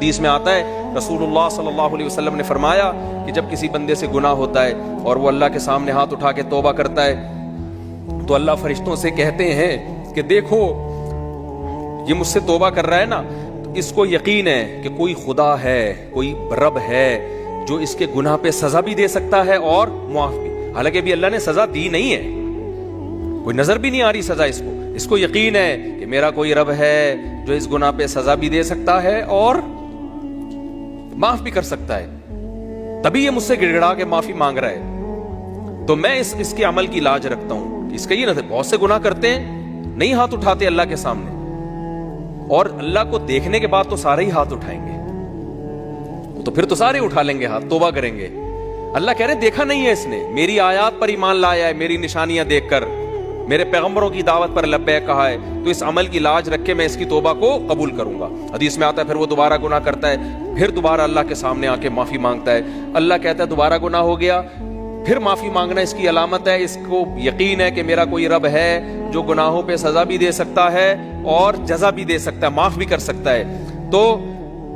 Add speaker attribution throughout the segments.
Speaker 1: حدیث میں آتا ہے رسول صلی اللہ علیہ وسلم نے فرمایا کہ جب کسی بندے سے گناہ ہوتا ہے اور وہ اللہ کے سامنے ہاتھ اٹھا کے توبہ کرتا ہے تو اللہ فرشتوں سے کہتے ہیں کہ دیکھو یہ مجھ سے توبہ کر رہا ہے نا، تو اس کو یقین ہے کہ کوئی خدا ہے، کوئی رب ہے جو اس کے گناہ پہ سزا بھی دے سکتا ہے اور معاف بھی۔ حالانکہ ابھی اللہ نے سزا دی نہیں ہے، کوئی نظر بھی نہیں آ رہی سزا اس کو یقین ہے کہ میرا کوئی رب ہے جو اس گناہ پہ سزا بھی دے سکتا ہے اور معاف بھی کر سکتا ہے، تبھی یہ مجھ سے گڑ گڑا کے معافی مانگ رہا ہے۔ تو میں اس کے عمل کی لاج رکھتا ہوں۔ اس کا یہ نہ، بہت سے گناہ کرتے ہیں، نہیں ہاتھ اٹھاتے اللہ کے سامنے، اور اللہ کو دیکھنے کے بعد تو سارے ہی ہاتھ اٹھائیں گے، تو پھر تو سارے اٹھا لیں گے ہاتھ، توبہ کریں گے۔ اللہ کہہ رہے دیکھا نہیں ہے اس نے، میری آیات پر ایمان لایا ہے، میری نشانیاں دیکھ کر، میرے پیغمبروں کی دعوت پر لبیک کہا ہے، تو اس عمل کی لاج رکھ کے میں اس کی توبہ کو قبول کروں گا۔ حدیث میں آتا ہے پھر وہ دوبارہ گناہ کرتا ہے، پھر دوبارہ اللہ کے سامنے آ کے معافی مانگتا ہے۔ اللہ کہتا ہے دوبارہ گناہ ہو گیا، پھر معافی مانگنا اس کی علامت ہے، اس کو یقین ہے کہ میرا کوئی رب ہے جو گناہوں پہ سزا بھی دے سکتا ہے اور جزا بھی دے سکتا ہے، معاف بھی کر سکتا ہے۔ تو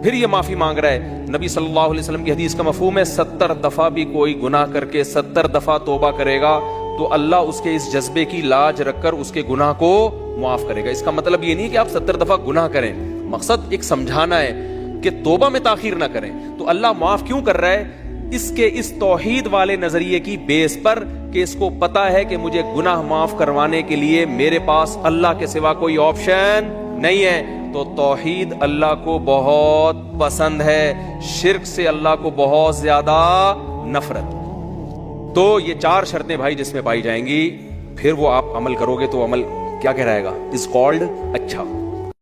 Speaker 1: پھر یہ معافی مانگ رہا ہے۔ نبی صلی اللہ علیہ وسلم کی حدیث کا مفہوم ہے 70 دفعہ بھی کوئی گناہ کر کے 70 دفعہ توبہ کرے گا تو اللہ اس کے اس جذبے کی لاج رکھ کر اس کے گناہ کو معاف کرے گا۔ اس کا مطلب یہ نہیں کہ آپ 70 دفعہ گناہ کریں، مقصد ایک سمجھانا ہے کہ توبہ میں تاخیر نہ کریں۔ تو اللہ معاف کیوں کر رہا ہے؟ اس کے اس توحید والے نظریے کی بیس پر کہ اس کو پتا ہے کہ مجھے گناہ معاف کروانے کے لیے میرے پاس اللہ کے سوا کوئی آپشن نہیں ہے۔ تو توحید اللہ کو بہت پسند ہے، شرک سے اللہ کو بہت زیادہ نفرت۔ تو یہ 4 شرطیں بھائی جس میں پائی جائیں گی، پھر وہ آپ عمل کرو گے تو عمل کیا کہہ رہے گا؟ از کالڈ اچھا۔